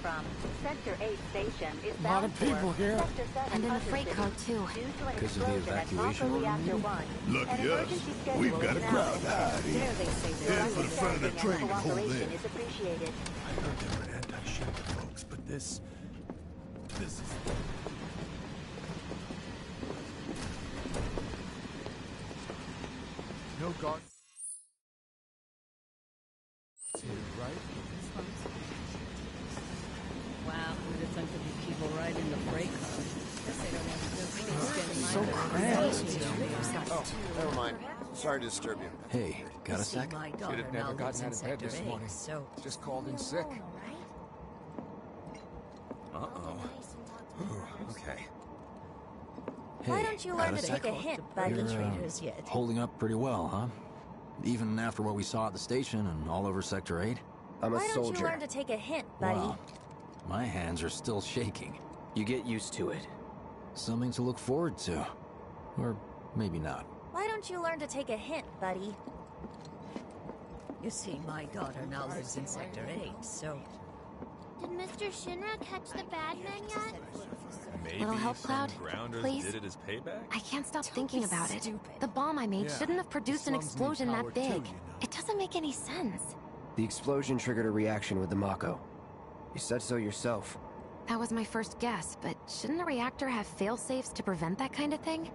from. Sector 8 station is A lot bound of people for here. Sector 7 And in the freight car, too. due to an Because of the explosion at evacuation Mako order Reactor meeting? 1. Lucky An us. emergency schedule We've got is a now crowd in to hide effect. in. There they say Head your for the front of the understanding train and and hold cooperation there. is appreciated. I heard there were anti-ship folks, but this is... No guard... Right? Wow, what a time to be people riding the freight car. Guess they don't have to So cramped. Oh, never mind. Sorry to disturb you. Hey, got a sec? My Should daughter have now never lives gotten in out of bed Sector this 8, morning. so... Just called in sick. Okay. Why don't you learn got to sec? take a hint, buddy? You're, Traders yet. holding up pretty well, huh? Even after what we saw at the station and all over Sector 8? I'm a Why don't soldier. you learn to take a hint, buddy? Wow. My hands are still shaking. You get used to it. Something to look forward to. Or maybe not. Why don't you learn to take a hint, buddy? You see, my daughter now lives in Sector 8, so... Did Mr. Shinra catch the bad men yet? Maybe Little help, some Cloud? grounders Please? did it as payback? I can't stop thinking be about it. stupid. The bomb I made Yeah, shouldn't have produced an slums need explosion power that too, big. you know. It doesn't make any sense. The explosion triggered a reaction with the Mako. You said so yourself. That was my first guess, but shouldn't a reactor have fail-safes to prevent that kind of thing?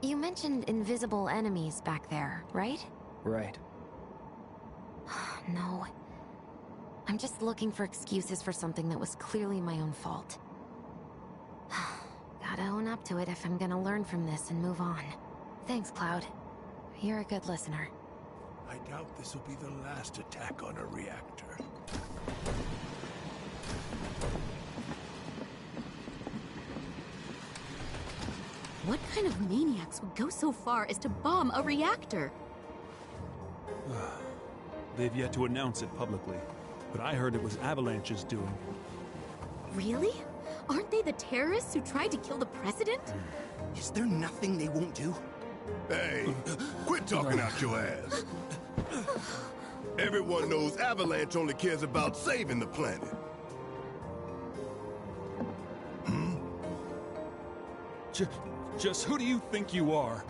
You mentioned invisible enemies back there, right? Right. No. I'm just looking for excuses for something that was clearly my own fault. Gotta own up to it if I'm gonna learn from this and move on. Thanks, Cloud. You're a good listener. I doubt this will be the last attack on a reactor. What kind of maniacs would go so far as to bomb a reactor? They've yet to announce it publicly, but I heard it was Avalanche's doing. Really? Aren't they the terrorists who tried to kill the president? Is there nothing they won't do? Hey, quit talking out your ass. Everyone knows Avalanche only cares about saving the planet. Just who do you think you are?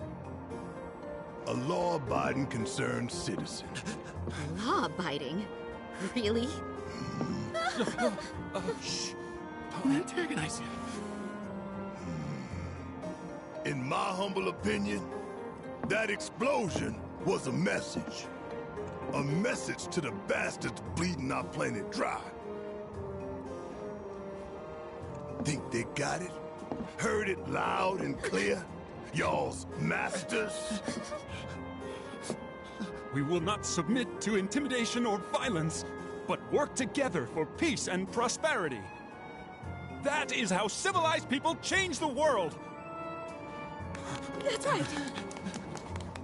A law-abiding concerned citizen. Law-abiding? Really? Shh. Don't antagonize him. In my humble opinion, that explosion was a message. A message to the bastards bleeding our planet dry. Think they got it? Heard it loud and clear? Y'all's masters? We will not submit to intimidation or violence, but work together for peace and prosperity. That is how civilized people change the world! That's right!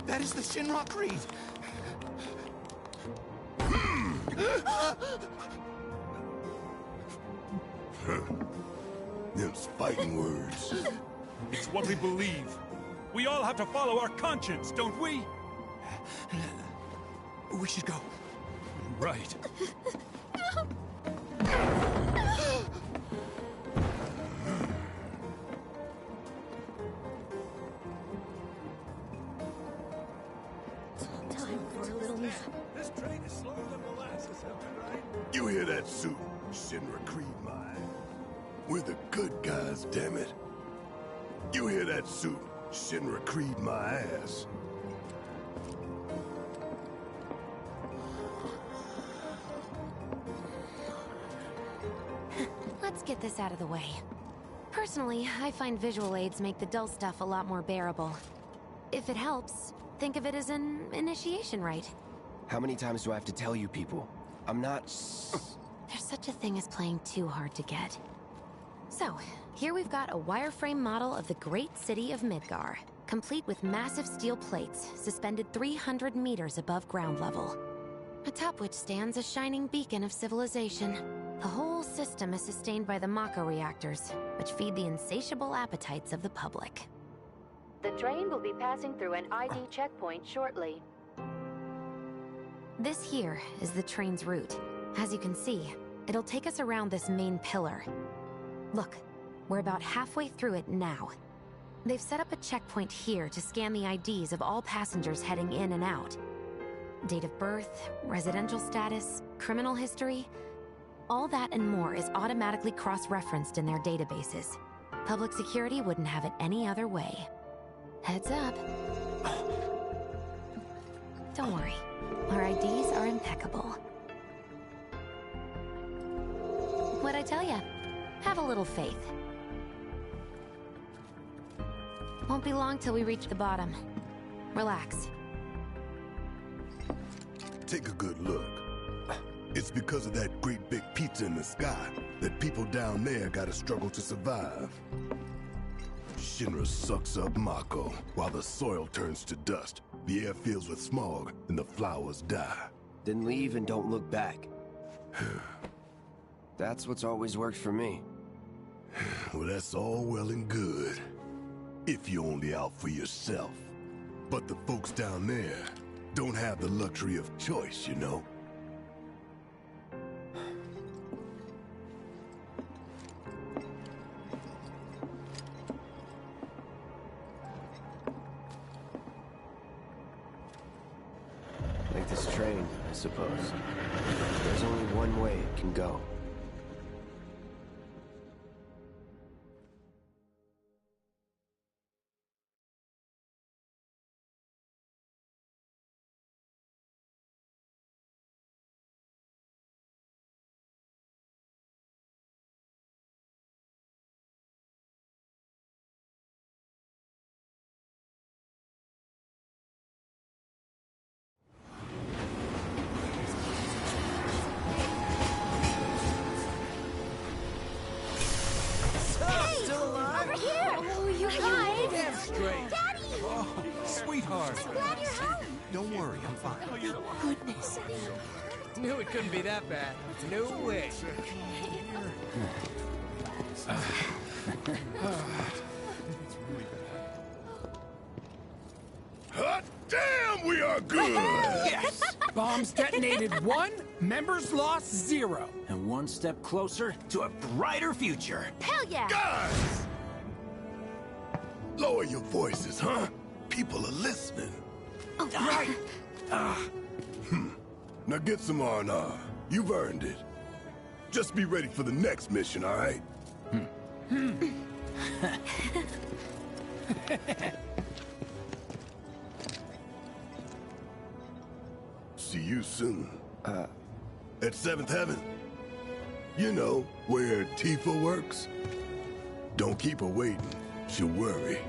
That is the Shinra Creed. Them's fighting words. It's what we believe. We all have to follow our conscience, don't we? We should go. Right. Time for a little nap. This train is slower than molasses, am I right? You hear that suit? Shinra Creed mine. We're the good guys, damn it. You hear that suit? Shinra Creed my ass. Let's get this out of the way. Personally, I find visual aids make the dull stuff a lot more bearable. If it helps, think of it as an initiation rite. How many times do I have to tell you people? I'm not... There's such a thing as playing too hard to get. So, here we've got a wireframe model of the great city of Midgar, complete with massive steel plates suspended 300 meters above ground level. Atop which stands a shining beacon of civilization. The whole system is sustained by the Mako reactors, which feed the insatiable appetites of the public. The train will be passing through an ID checkpoint shortly. This here is the train's route. As you can see, It'll take us around this main pillar. Look, we're about halfway through it now. They've set up a checkpoint here to scan the IDs of all passengers heading in and out. Date of birth, residential status, criminal history, all that and more is automatically cross-referenced in their databases. Public security wouldn't have it any other way. Heads up. Don't worry, our IDs are impeccable. What'd I tell ya? Have a little faith. Won't be long till we reach the bottom. Relax. Take a good look. It's because of that great big pizza in the sky that people down there gotta struggle to survive. Shinra sucks up Mako while the soil turns to dust, the air fills with smog, and the flowers die. Then leave and don't look back. That's what's always worked for me. Well, that's all well and good. If you're only out for yourself. But the folks down there don't have the luxury of choice, you know? Like this train, I suppose. There's only one way it can go. Sweetheart. Glad you're home. Don't worry, I'm fine. Thank goodness. Knew it couldn't be that bad. No way. Hot damn, we are good! Yes! Bombs detonated 1, members lost 0. And one step closer to a brighter future. Hell yeah! Guys! Lower your voices, huh? People are listening. Oh, right. Now get some R&R. You've earned it. Just be ready for the next mission, all right? See you soon. At 7th Heaven. You know, where Tifa works. Don't keep her waiting. She'll worry.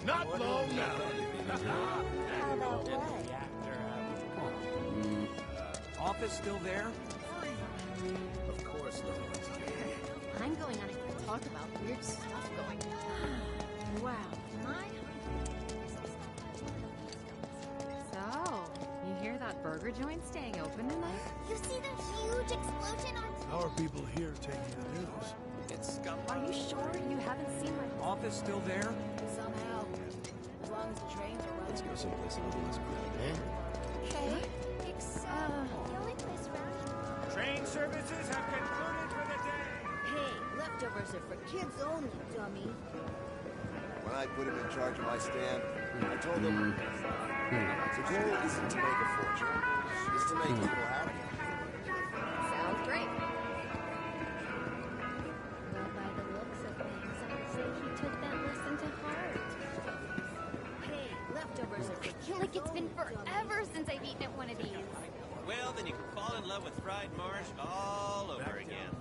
Not long now. Office still there? Of course not. I'm going on a talk about weird stuff going on. Wow. So, you hear that burger joint staying open tonight? You see the huge explosion on... How are people here taking the news? It's scum. Are you sure you haven't seen my... Office still there? Somehow. As long as the trains are running. Let's go someplace a little less crowded. Okay. The only place around... Train services have concluded for the day. Hey, leftovers are for kids only, dummy. When I put him in charge of my stand, I told him the goal isn't to make a fortune, it's to make people happy. Sounds great. Well, by the looks of things, I'd say he took that lesson to heart. Hey, leftovers are for I feel like it's been forever since I've eaten at one of these. Well, then you can fall in love with fried marsh all over again.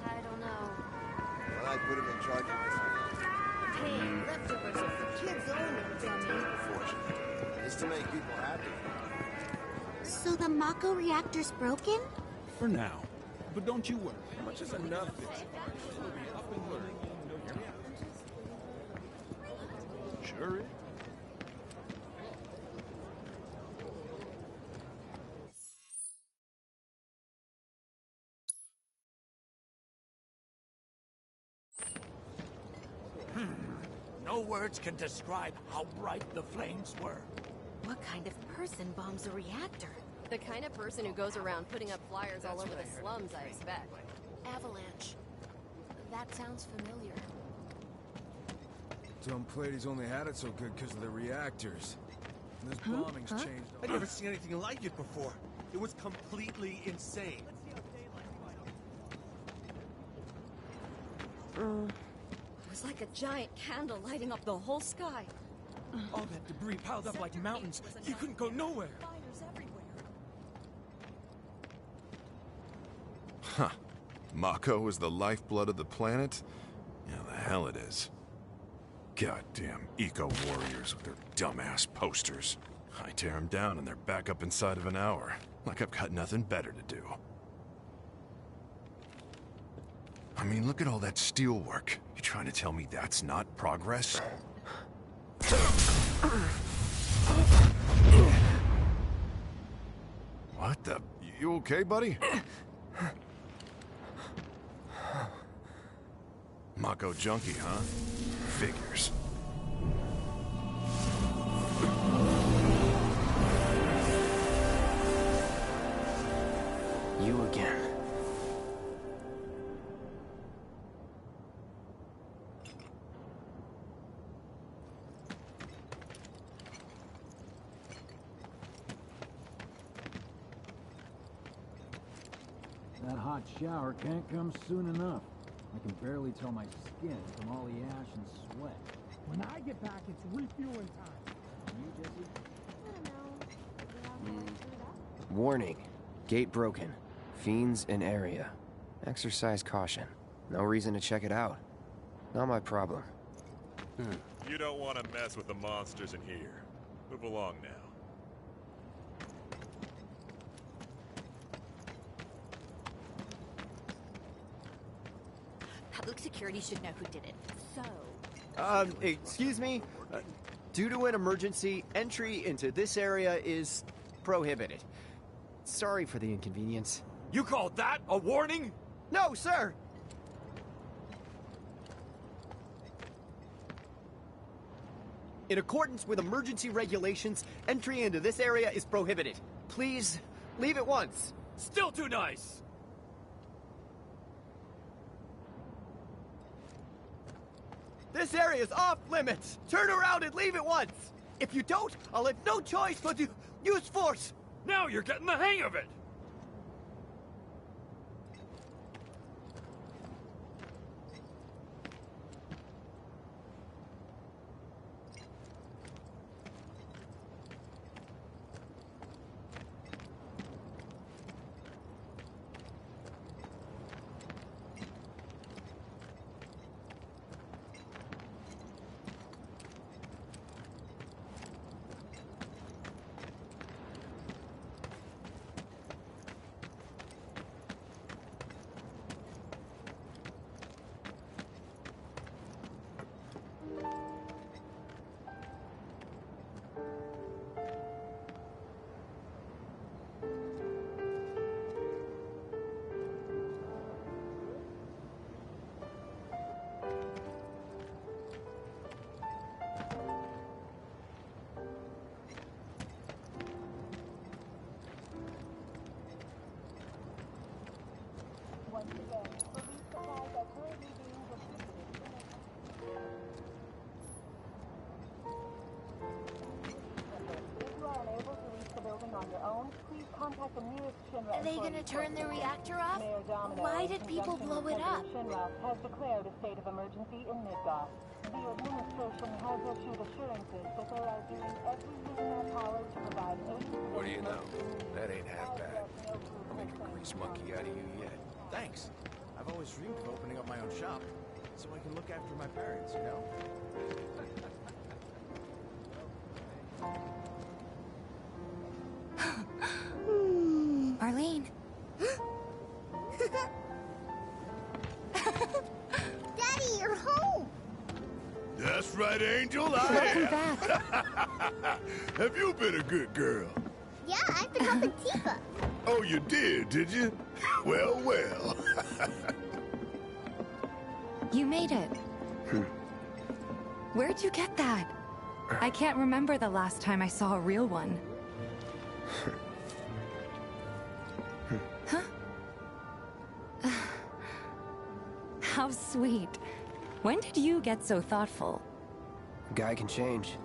I don't know. When I put him in charge of my stand, Hey, leftovers are for kids only, dummy. fortune is to make people happy. So the Mako reactor's broken? For now. But don't you worry. How much is enough? We'll be up and running in no time. Sure is. No words can describe how bright the flames were. What kind of person bombs a reactor? The kind of person who goes around putting up flyers all over the slums, I expect. Avalanche. That sounds familiar. Dumb Platy's only had it so good because of the reactors. And this bombing's changed. I've never seen anything like it before. It was completely insane. It was like a giant candle lighting up the whole sky. All that debris piled up like mountains. You couldn't go nowhere. Huh. Mako is the lifeblood of the planet? Yeah, the hell it is. Goddamn eco-warriors with their dumbass posters. I tear them down and they're back up inside of an hour. Like I've got nothing better to do. I mean, look at all that steel work. You trying to tell me that's not progress? What the... You okay, buddy? Mako junkie, huh? Figures. You again. That hot shower can't come soon enough. I can barely tell my skin from all the ash and sweat. When I get back, it's refueling time. And you, Jesse? Warning. Gate broken. Fiends in area. Exercise caution. No reason to check it out. Not my problem. You don't want to mess with the monsters in here. Move along now. Public security should know who did it. So... Excuse me? Due to an emergency, entry into this area is prohibited. Sorry for the inconvenience. You call that a warning? No, sir! In accordance with emergency regulations, entry into this area is prohibited. Please, leave at once. Still too nice! This area is off limits! Turn around and leave at once! If you don't, I'll have no choice but to use force! Now you're getting the hang of it! Are they gonna turn the reactor off? Why did people blow it up? Shinra has declared a state of emergency in Midgar. The administration has issued assurances that they are doing everything in their power to provide aid. What do you know? That ain't half bad. I'll make a grease monkey out of you yet. Thanks. I've always dreamed of opening up my own shop, so I can look after my parents, you know? Arlene. Daddy, you're home! That's right, Angel. Welcome back. Have you been a good girl? Yeah, I've been helping Tifa. Oh, you did you? Well, well. You made it. Where'd you get that? I can't remember the last time I saw a real one. Huh? How sweet. When did you get so thoughtful? Guy can change.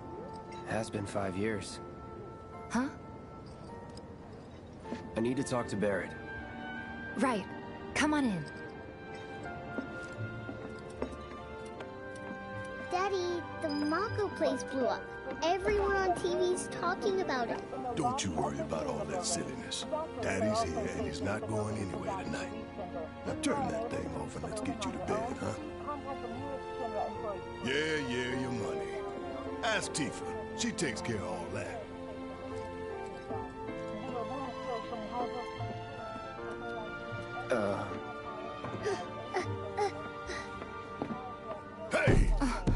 Has been 5 years. Huh? I need to talk to Barrett. Right. Come on in. Daddy, the Mako place blew up. Everyone on TV's talking about it. Don't you worry about all that silliness. Daddy's here and he's not going anywhere tonight. Now turn that thing off and let's get you to bed, huh? Yeah, your money. Ask Tifa. She takes care of all that. Hey!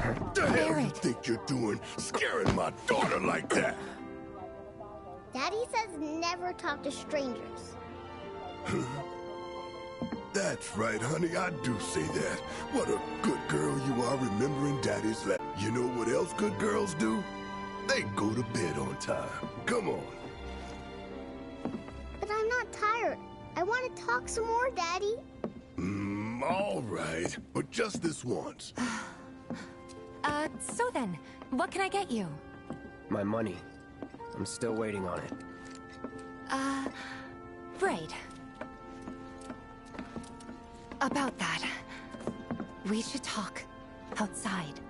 What the hell do you think you're doing, scaring my daughter like that? Daddy says never talk to strangers. That's right, honey, I do say that. What a good girl you are remembering Daddy's letter. You know what else good girls do? They go to bed on time. Come on. But I'm not tired. I want to talk some more, Daddy. All right, but just this once. So then, what can I get you? My money. I'm still waiting on it. Right. About that, we should talk outside.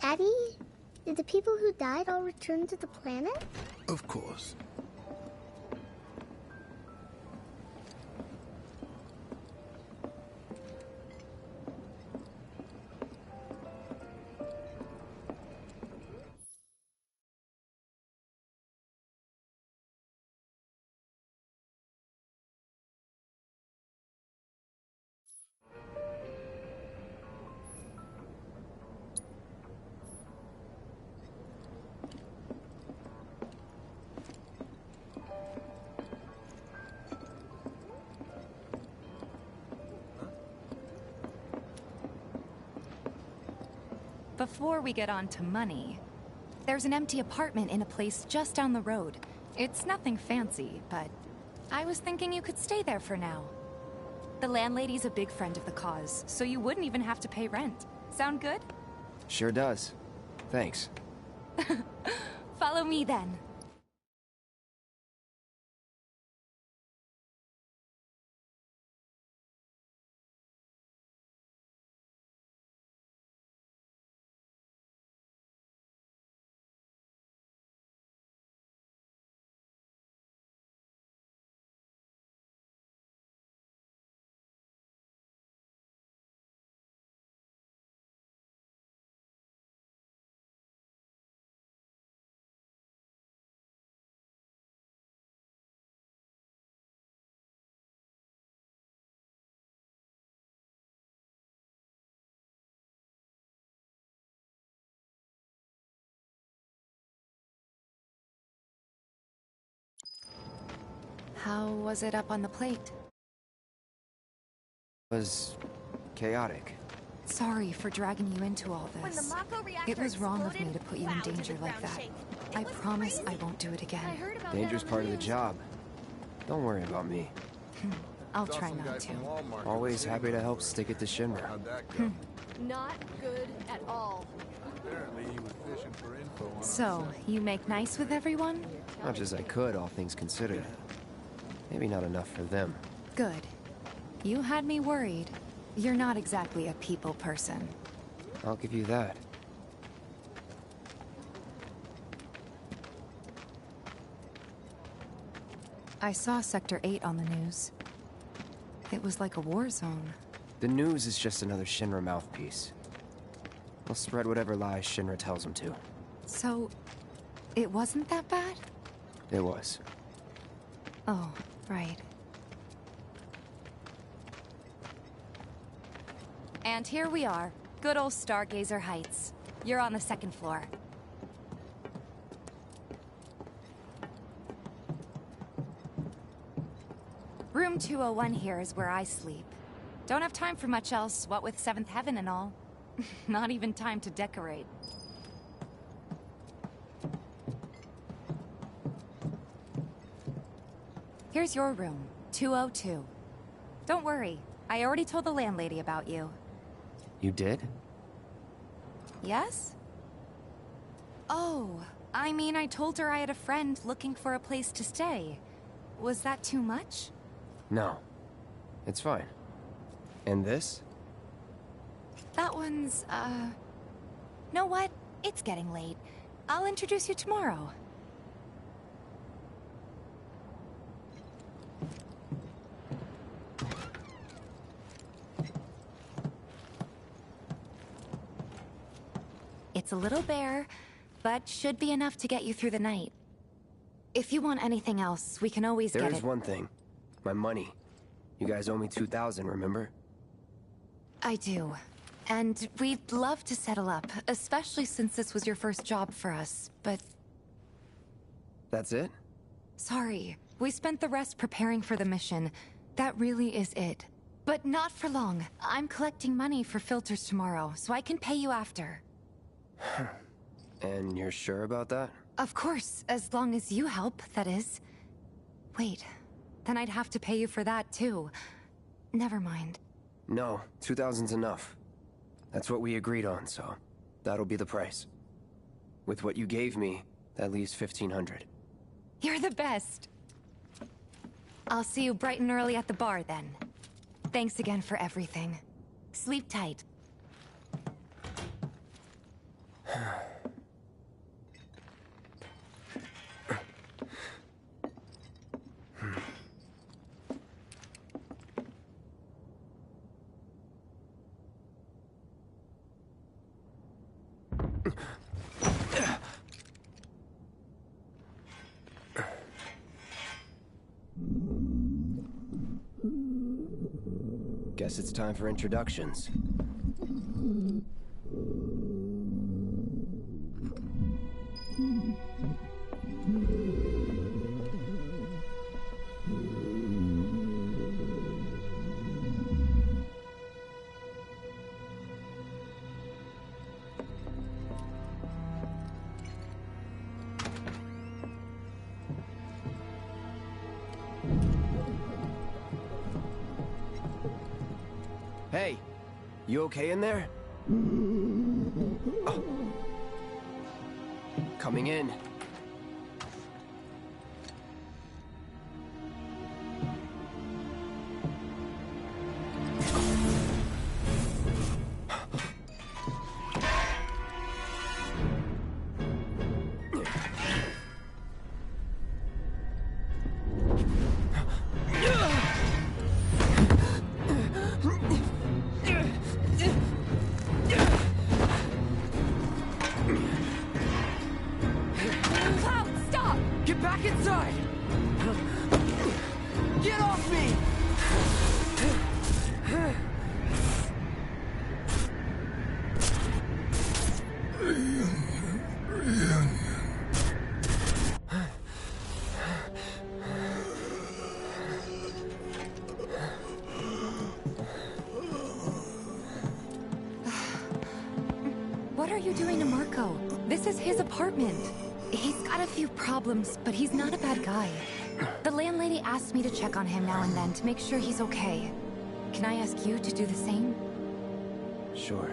Daddy? Did the people who died all return to the planet? Of course. Before we get on to money, there's an empty apartment in a place just down the road. It's nothing fancy, but I was thinking you could stay there for now. The landlady's a big friend of the cause, so you wouldn't even have to pay rent. Sound good? Sure does. Thanks. Follow me then. How was it up on the plate? Was chaotic. Sorry for dragging you into all this. It was wrong of me to put you in danger like that. I promise I won't do it again. Danger's part of the job. Don't worry about me. I'll try not to. Always happy to help stick it to Shinra. Not good at all. Apparently he was fishing for info on So, you make nice with everyone? Much as I could, all things considered. Maybe not enough for them. Good. You had me worried. You're not exactly a people person. I'll give you that. I saw Sector 8 on the news. It was like a war zone. The news is just another Shinra mouthpiece. They'll spread whatever lies Shinra tells them to. So, it wasn't that bad? It was. Oh, right. And here we are. Good old Stargazer Heights. You're on the second floor. Room 201 here is where I sleep. Don't have time for much else, what with Seventh Heaven and all. Not even time to decorate. Here's your room, 202. Don't worry, I already told the landlady about you. You did? Yes? Oh, I mean, I told her I had a friend looking for a place to stay. Was that too much? No. It's fine. And this? That one's, know what? It's getting late. I'll introduce you tomorrow. It's a little bare, but should be enough to get you through the night. If you want anything else, we can always get it. There is one thing. My money. You guys owe me 2,000, remember? I do. And we'd love to settle up, especially since this was your first job for us, but... That's it? Sorry. We spent the rest preparing for the mission. That really is it. But not for long. I'm collecting money for filters tomorrow, so I can pay you after. And you're sure about that? Of course, as long as you help, that is. Wait, then I'd have to pay you for that too. Never mind. No, 2,000's enough. That's what we agreed on, so that'll be the price. With what you gave me, that leaves 1,500. You're the best. I'll see you bright and early at the bar then. Thanks again for everything. Sleep tight. Guess it's time for introductions. Hey, you okay in there? Oh. Coming in. What are you doing to Marco? This is his apartment. He's got a few problems, but he's not a bad guy. The landlady asked me to check on him now and then to make sure he's okay. Can I ask you to do the same? Sure.